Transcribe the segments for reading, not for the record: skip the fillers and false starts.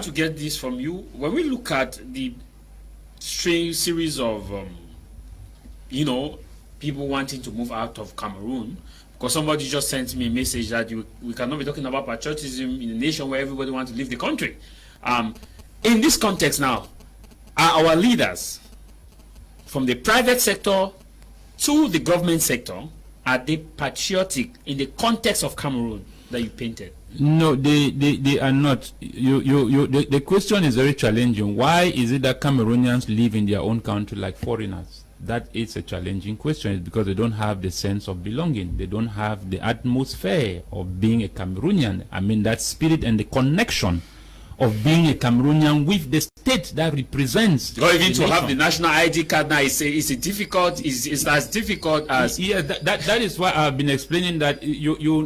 to get this from you. When we look at the strange series of, people wanting to move out of Cameroon, because somebody just sent me a message that we cannot be talking about patriotism in a nation where everybody wants to leave the country. In this context now, are our leaders from the private sector to the government sector, are they patriotic in the context of Cameroon that you painted? No, they are not. The question is very challenging. Why is it that Cameroonians live in their own country like foreigners? That is a challenging question. It's because they don't have the sense of belonging. They don't have the atmosphere of being a Cameroonian. I mean, that spirit and the connection of being a Cameroonian with the state that represents. Or even to have the national ID card now is as difficult as. Yeah, that is why I've been explaining that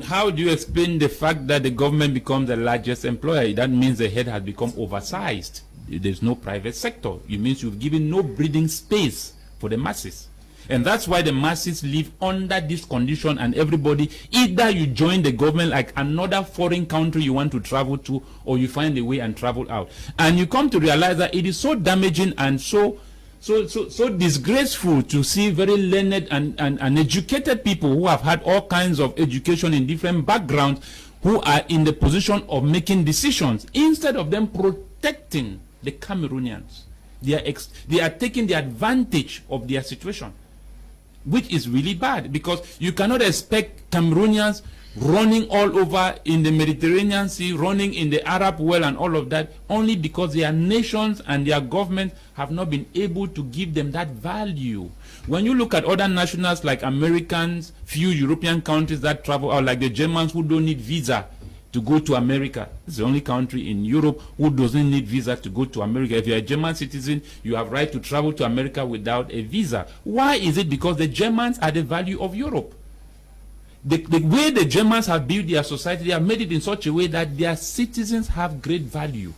how do you explain the fact that the government becomes the largest employer? That means the head has become oversized. There's no private sector. It means you've given no breathing space for the masses. And that's why the masses live under this condition, and everybody, either you join the government like another foreign country you want to travel to, or you find a way and travel out. And you come to realize that it is so damaging and so disgraceful to see very learned and educated people who have had all kinds of education in different backgrounds, who are in the position of making decisions, instead of them protecting the Cameroonians. They are taking the advantage of their situation, which is really bad, because you cannot expect Cameroonians running all over in the Mediterranean Sea, running in the Arab world and all of that, only because their nations and their governments have not been able to give them that value. When you look at other nationals like Americans, few European countries that travel out, like the Germans who don't need visa to go to America. It's the only country in Europe who doesn't need visa to go to America. If you're a German citizen, you have right to travel to America without a visa. Why is it? Because the Germans are the value of Europe. The way the Germans have built their society, they have made it in such a way that their citizens have great value.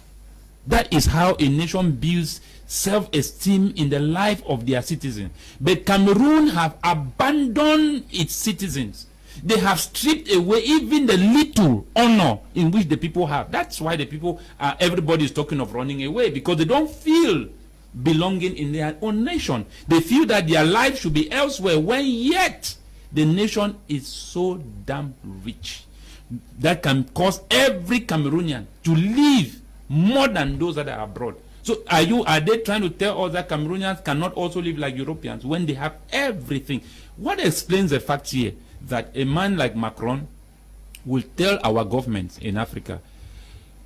That is how a nation builds self-esteem in the life of their citizens. But Cameroon have abandoned its citizens. They have stripped away even the little honor in which the people have. That's why the people, everybody is talking of running away, because they don't feel belonging in their own nation. They feel that their life should be elsewhere, when yet the nation is so damn rich that can cause every Cameroonian to live more than those that are abroad. So are they trying to tell us that Cameroonians cannot also live like Europeans when they have everything? What explains the fact here that a man like Macron will tell our governments in Africa,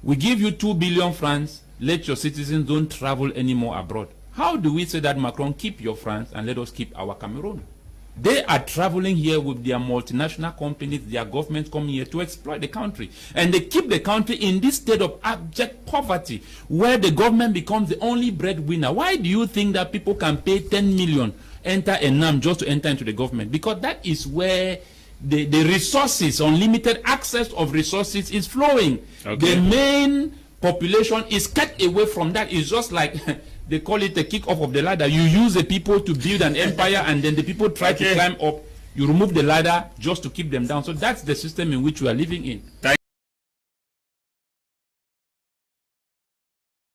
we give you 2 billion francs, let your citizens don't travel anymore abroad? How do we say that, Macron, keep your France and let us keep our Cameroon? They are traveling here with their multinational companies, their governments coming here to exploit the country. And they keep the country in this state of abject poverty, where the government becomes the only breadwinner. Why do you think that people can pay 10 million enter ENAM just to enter into the government? Because that is where the resources, unlimited access of resources is flowing. Okay. The main population is cut away from that. It's just like they call it the kick-off of the ladder. You use the people to build an empire, and then the people try to climb up. You remove the ladder just to keep them down. So that's the system in which we are living in.